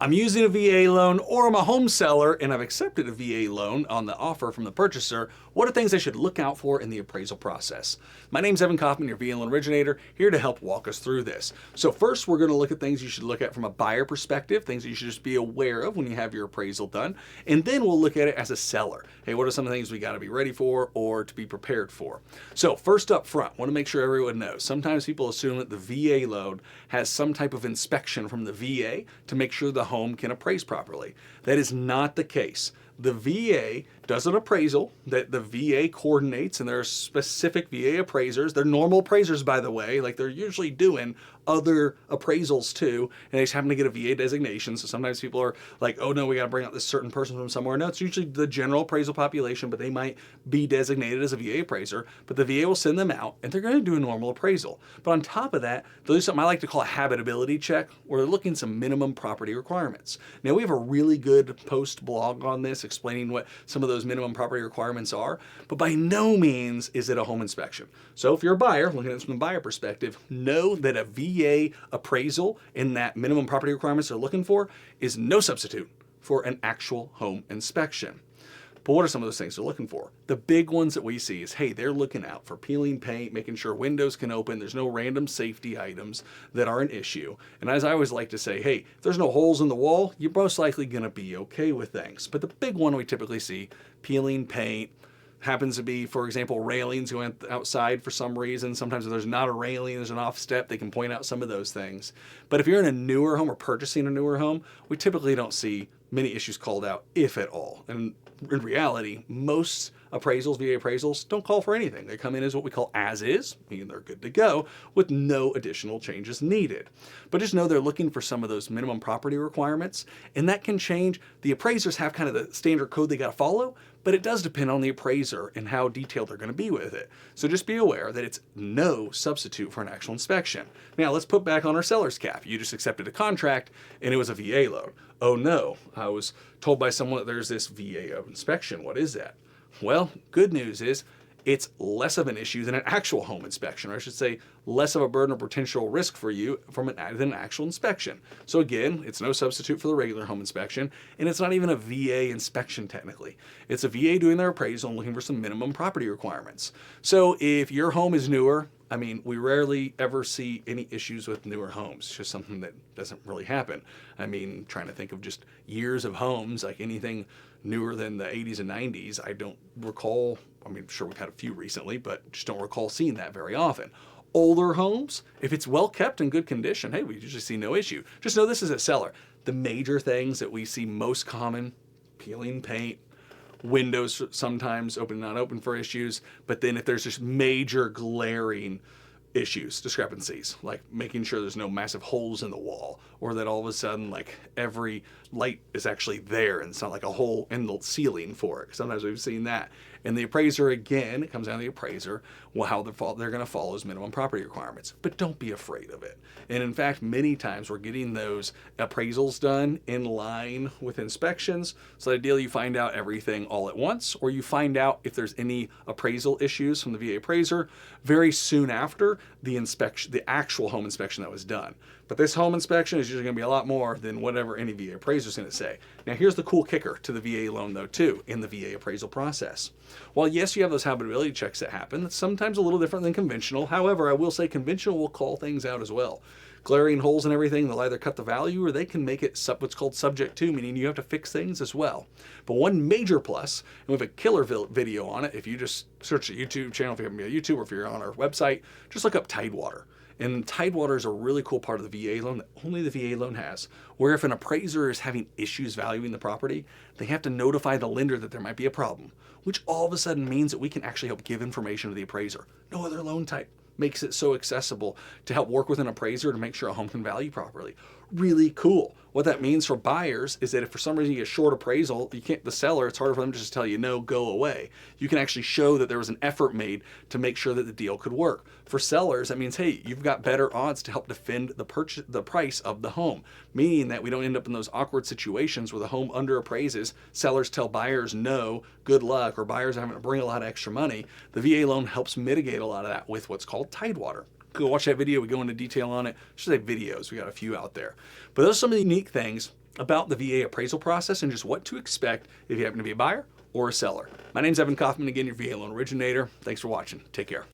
I'm using a VA loan, or I'm a home seller and I've accepted a VA loan on the offer from the purchaser. What are things I should look out for in the appraisal process? My name's Evan Kaufman, your VA loan originator, here to help walk us through this. So first, we're going to look at things you should look at from a buyer perspective, things that you should just be aware of when you have your appraisal done. And then we'll look at it as a seller. Hey, what are some of the things we got to be ready for or to be prepared for? So first up front, want to make sure everyone knows. Sometimes people assume that the VA loan has some type of inspection from the VA to make sure the home can appraise properly. That is not the case. The VA does an appraisal that the VA coordinates, and there are specific VA appraisers. They're normal appraisers, by the way, like they're usually doing other appraisals too, and they just happen to get a VA designation. So sometimes people are like, oh no, we got to bring out this certain person from somewhere. No, it's usually the general appraisal population, but they might be designated as a VA appraiser. But the VA will send them out, and they're going to do a normal appraisal. But on top of that, they'll do something I like to call a habitability check, where they're looking at some minimum property requirements. Now, we have a really good post blog on this explaining what some of those minimum property requirements are, but by no means is it a home inspection. So if you're a buyer, looking at it from the buyer perspective, know that a VA appraisal in that minimum property requirements they're looking for is no substitute for an actual home inspection. But what are some of those things they're looking for? The big ones that we see is, hey, they're looking out for peeling paint, making sure windows can open, there's no random safety items that are an issue. And as I always like to say, hey, if there's no holes in the wall, you're most likely going to be okay with things. But the big one we typically see, peeling paint, happens to be, for example, railings going outside for some reason. Sometimes if there's not a railing, there's an off step, they can point out some of those things. But if you're in a newer home or purchasing a newer home, we typically don't see many issues called out, if at all. And in reality, most appraisals, VA appraisals, don't call for anything. They come in as what we call as is, meaning they're good to go with no additional changes needed. But just know they're looking for some of those minimum property requirements, and that can change. The appraisers have kind of the standard code they got to follow, but it does depend on the appraiser and how detailed they're going to be with it. So just be aware that it's no substitute for an actual inspection. Now let's put back on our seller's cap. You just accepted a contract and it was a VA loan. Oh no, I was told by someone that there's this VA inspection. What is that? Well, good news is it's less of an issue than an actual home inspection, or I should say less of a burden or potential risk for you than an actual inspection. So again, it's no substitute for the regular home inspection, and it's not even a VA inspection technically. It's a VA doing their appraisal and looking for some minimum property requirements. So if your home is newer, I mean, we rarely ever see any issues with newer homes. It's just something that doesn't really happen. I mean, trying to think of just years of homes, like anything newer than the 80s and 90s, I don't recall. I mean, sure, we've had a few recently, but just don't recall seeing that very often. Older homes, if it's well kept in good condition, hey, we usually see no issue. Just know this is a seller. The major things that we see most common, peeling paint, windows sometimes open, not open for issues, but then if there's just major glaring issues, discrepancies, like making sure there's no massive holes in the wall, or that all of a sudden like every light is actually there and it's not like a hole in the ceiling for it. Sometimes we've seen that. And the appraiser, again, it comes down to the appraiser, well, how they're going to follow those minimum property requirements. But don't be afraid of it. And in fact, many times we're getting those appraisals done in line with inspections. So ideally you find out everything all at once, or you find out if there's any appraisal issues from the VA appraiser very soon after the inspection, the actual home inspection that was done. But this home inspection is usually going to be a lot more than whatever any VA appraiser is going to say. Now here's the cool kicker to the VA loan though too, in the VA appraisal process. While yes, you have those habitability checks that happen, it's sometimes a little different than conventional. However, I will say conventional will call things out as well. Glaring holes and everything, they'll either cut the value or they can make it what's called subject to, meaning you have to fix things as well. But one major plus, and we have a killer video on it, if you just search the YouTube channel, if you happen to be on YouTube or if you're on our website, just look up Tidewater. And Tidewater is a really cool part of the VA loan that only the VA loan has, where if an appraiser is having issues valuing the property, they have to notify the lender that there might be a problem, which all of a sudden means that we can actually help give information to the appraiser. No other loan type makes it so accessible to help work with an appraiser to make sure a home can value properly. Really cool. What that means for buyers is that if for some reason you get short appraisal, you can't, the seller, it's harder for them to just tell you, no, go away. You can actually show that there was an effort made to make sure that the deal could work. For sellers, that means, hey, you've got better odds to help defend the price of the home, meaning that we don't end up in those awkward situations where the home under appraises, sellers tell buyers, no, good luck, or buyers are having to bring a lot of extra money. The VA loan helps mitigate a lot of that with what's called Tidewater. Go watch that video. We go into detail on it. I should say videos. We got a few out there. But those are some of the unique things. about the VA appraisal process and just what to expect if you happen to be a buyer or a seller. My name's Evan Kaufman, again, your VA loan originator. Thanks for watching. Take care.